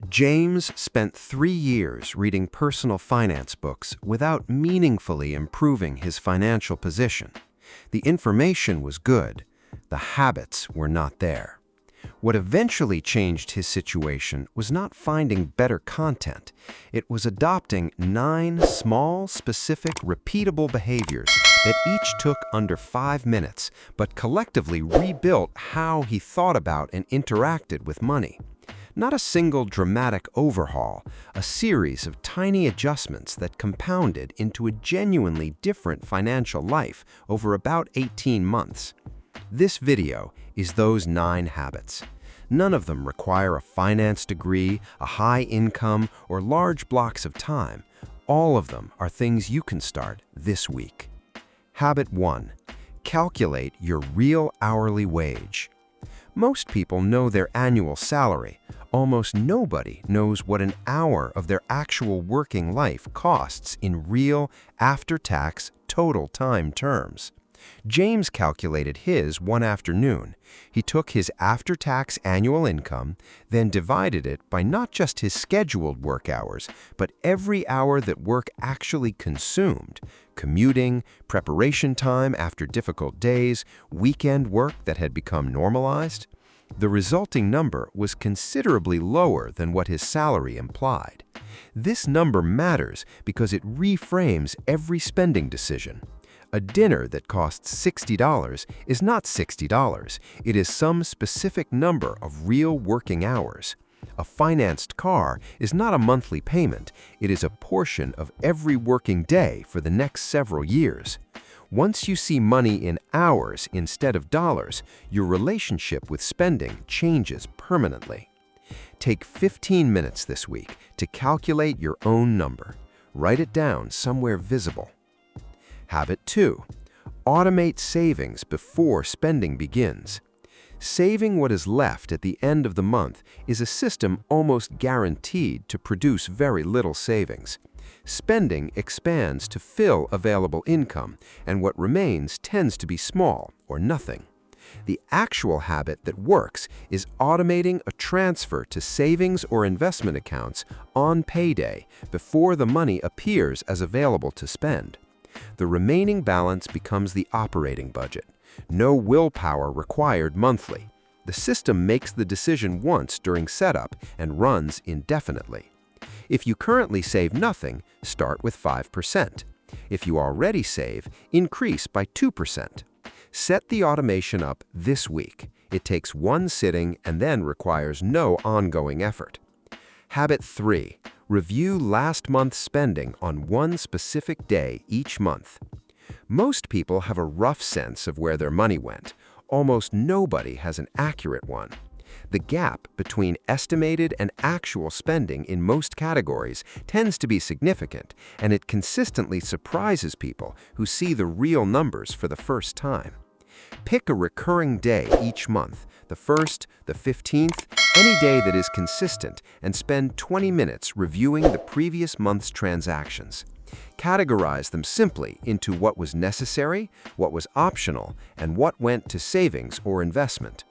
James spent 3 years reading personal finance books without meaningfully improving his financial position. The information was good, the habits were not there. What eventually changed his situation was not finding better content. It was adopting 9 small, specific, repeatable behaviors that each took under 5 minutes, but collectively rebuilt how he thought about and interacted with money. Not a single dramatic overhaul, a series of tiny adjustments that compounded into a genuinely different financial life over about 18 months. This video is those 9 habits. None of them require a finance degree, a high income, or large blocks of time. All of them are things you can start this week. Habit 1. Calculate your real hourly wage. Most people know their annual salary. Almost nobody knows what an hour of their actual working life costs in real, after-tax, total time terms. James calculated his one afternoon. He took his after-tax annual income, then divided it by not just his scheduled work hours, but every hour that work actually consumed: commuting, preparation time after difficult days, weekend work that had become normalized. The resulting number was considerably lower than what his salary implied. This number matters because it reframes every spending decision. A dinner that costs $60 is not $60. It is some specific number of real working hours. A financed car is not a monthly payment. It is a portion of every working day for the next several years. Once you see money in hours instead of dollars, your relationship with spending changes permanently. Take 15 minutes this week to calculate your own number. Write it down somewhere visible. Habit 2. Automate savings before spending begins. Saving what is left at the end of the month is a system almost guaranteed to produce very little savings. Spending expands to fill available income, and what remains tends to be small or nothing. The actual habit that works is automating a transfer to savings or investment accounts on payday before the money appears as available to spend. The remaining balance becomes the operating budget. No willpower required monthly. The system makes the decision once during setup and runs indefinitely. If you currently save nothing, start with 5%. If you already save, increase by 2%. Set the automation up this week. It takes one sitting and then requires no ongoing effort. Habit 3. Review last month's spending on one specific day each month. Most people have a rough sense of where their money went. Almost nobody has an accurate one. The gap between estimated and actual spending in most categories tends to be significant, and it consistently surprises people who see the real numbers for the first time. Pick a recurring day each month, the 1st, the 15th, any day that is consistent, and spend 20 minutes reviewing the previous month's transactions. Categorize them simply into what was necessary, what was optional, and what went to savings or investment.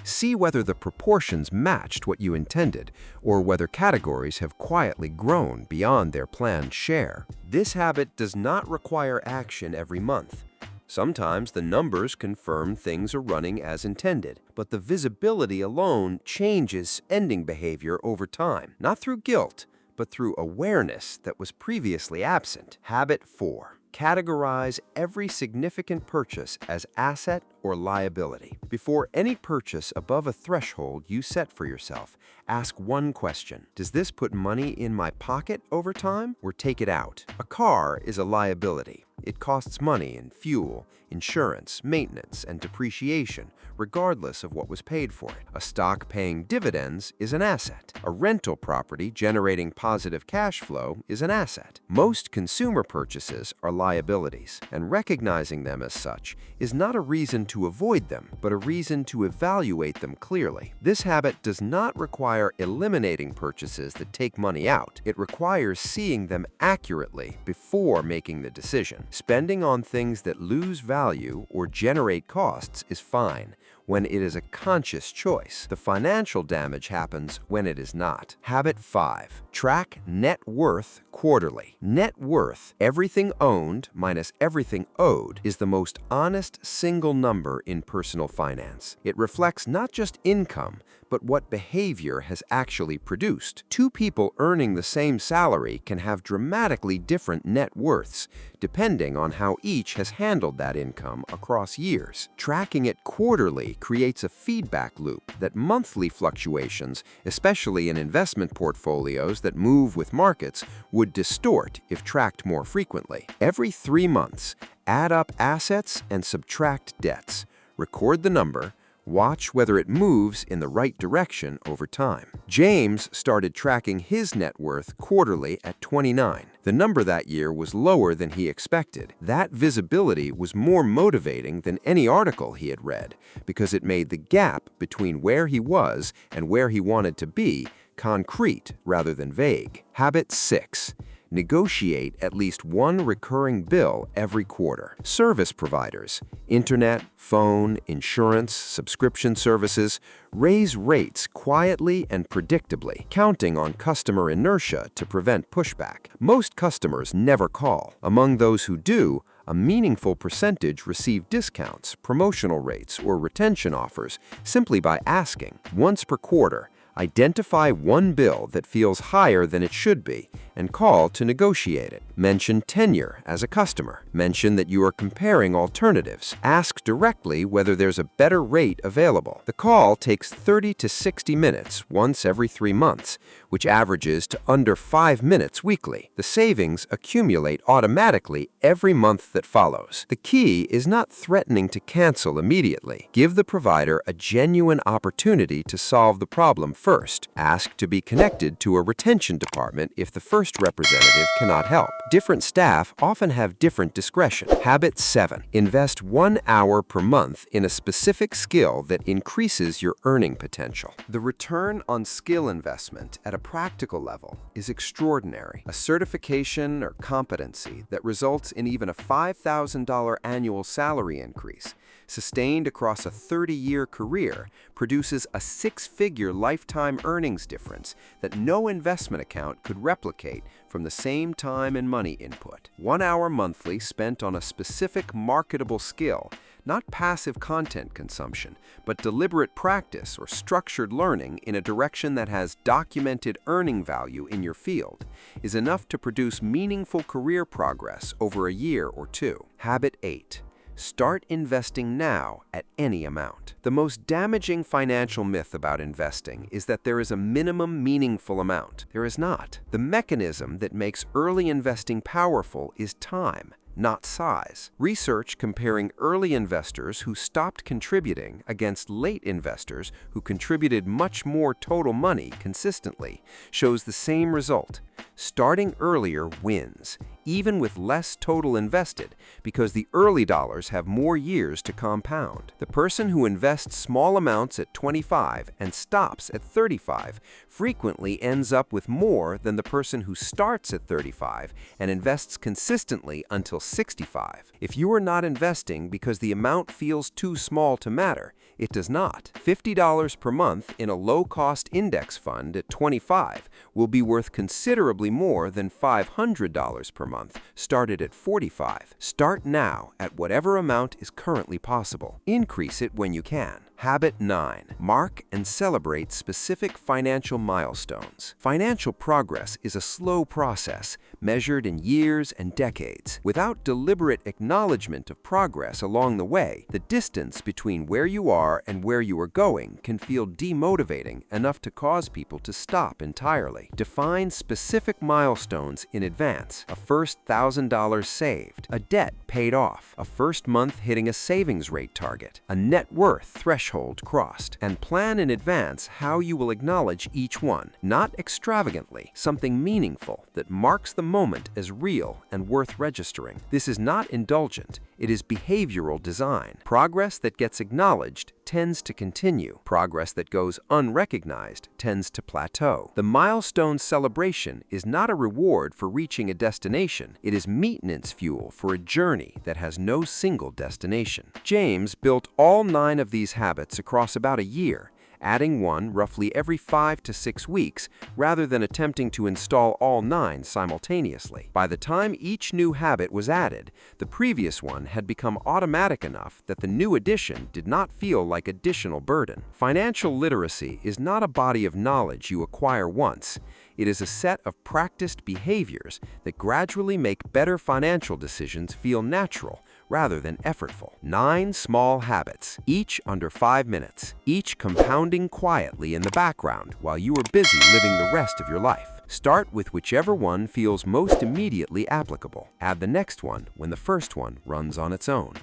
See whether the proportions matched what you intended, or whether categories have quietly grown beyond their planned share. This habit does not require action every month. Sometimes the numbers confirm things are running as intended, but the visibility alone changes spending behavior over time, not through guilt, but through awareness that was previously absent. Habit 4. Categorize every significant purchase as asset or liability. Before any purchase above a threshold you set for yourself, ask one question: does this put money in my pocket over time, or take it out? A car is a liability. It costs money in fuel, insurance, maintenance, and depreciation, regardless of what was paid for it. A stock paying dividends is an asset. A rental property generating positive cash flow is an asset. Most consumer purchases are liabilities, and recognizing them as such is not a reason to avoid them, but a reason to evaluate them clearly. This habit does not require eliminating purchases that take money out. It requires seeing them accurately before making the decision. Spending on things that lose value or generate costs is fine. when it is a conscious choice. The financial damage happens when it is not. Habit 5. Track net worth quarterly. Net worth, everything owned minus everything owed, is the most honest single number in personal finance. It reflects not just income, but what behavior has actually produced. Two people earning the same salary can have dramatically different net worths, depending on how each has handled that income across years. Tracking it quarterly creates a feedback loop that monthly fluctuations, especially in investment portfolios that move with markets, would distort if tracked more frequently. Every 3 months, add up assets and subtract debts. Record the number. Watch whether it moves in the right direction over time. James started tracking his net worth quarterly at 29. The number that year was lower than he expected. That visibility was more motivating than any article he had read because it made the gap between where he was and where he wanted to be concrete rather than vague. Habit 6. Negotiate at least one recurring bill every quarter. Service providers, internet, phone, insurance, subscription services, raise rates quietly and predictably, counting on customer inertia to prevent pushback. Most customers never call. Among those who do, a meaningful percentage receive discounts, promotional rates, or retention offers simply by asking. Once per quarter, identify one bill that feels higher than it should be and call to negotiate it. Mention tenure as a customer. Mention that you are comparing alternatives. Ask directly whether there's a better rate available. The call takes 30 to 60 minutes once every 3 months, which averages to under 5 minutes weekly. The savings accumulate automatically every month that follows. The key is not threatening to cancel immediately. Give the provider a genuine opportunity to solve the problem first. Ask to be connected to a retention department if the first representative cannot help. Different staff often have different discretion. Habit 7. Invest 1 hour per month in a specific skill that increases your earning potential. The return on skill investment at a practical level is extraordinary. A certification or competency that results in even a $5,000 annual salary increase, sustained across a 30-year career, produces a 6-figure lifetime earnings difference that no investment account could replicate from the same time and money input. 1 hour monthly spent on a specific marketable skill, not passive content consumption, but deliberate practice or structured learning in a direction that has documented earning value in your field, is enough to produce meaningful career progress over a year or two. Habit 8. Start investing now at any amount. The most damaging financial myth about investing is that there is a minimum meaningful amount. There is not. The mechanism that makes early investing powerful is time, not size. Research comparing early investors who stopped contributing against late investors who contributed much more total money consistently shows the same result. Starting earlier wins, even with less total invested, because the early dollars have more years to compound. The person who invests small amounts at 25 and stops at 35 frequently ends up with more than the person who starts at 35 and invests consistently until 65. If you are not investing because the amount feels too small to matter, it does not. $50 per month in a low-cost index fund at 25 will be worth considerably more than $500 per month started at 45. Start now at whatever amount is currently possible. Increase it when you can. Habit 9. Mark and celebrate specific financial milestones. Financial progress is a slow process, measured in years and decades. Without deliberate acknowledgement of progress along the way, the distance between where you are and where you are going can feel demotivating enough to cause people to stop entirely. Define specific milestones in advance. A first $1,000 saved, a debt paid off, a first month hitting a savings rate target, a net worth threshold crossed, and plan in advance how you will acknowledge each one. Not extravagantly, something meaningful that marks the moment as real and worth registering. This is not indulgent. It is behavioral design. Progress that gets acknowledged tends to continue. Progress that goes unrecognized tends to plateau. The milestone celebration is not a reward for reaching a destination. It is maintenance fuel for a journey that has no single destination. James built all 9 of these habits across about a year, adding one roughly every 5 to 6 weeks rather than attempting to install all 9 simultaneously. By the time each new habit was added, the previous one had become automatic enough that the new addition did not feel like additional burden. Financial literacy is not a body of knowledge you acquire once. It is a set of practiced behaviors that gradually make better financial decisions feel natural rather than effortful. 9 small habits, each under 5 minutes, each compounding quietly in the background while you are busy living the rest of your life. Start with whichever one feels most immediately applicable. Add the next one when the first one runs on its own.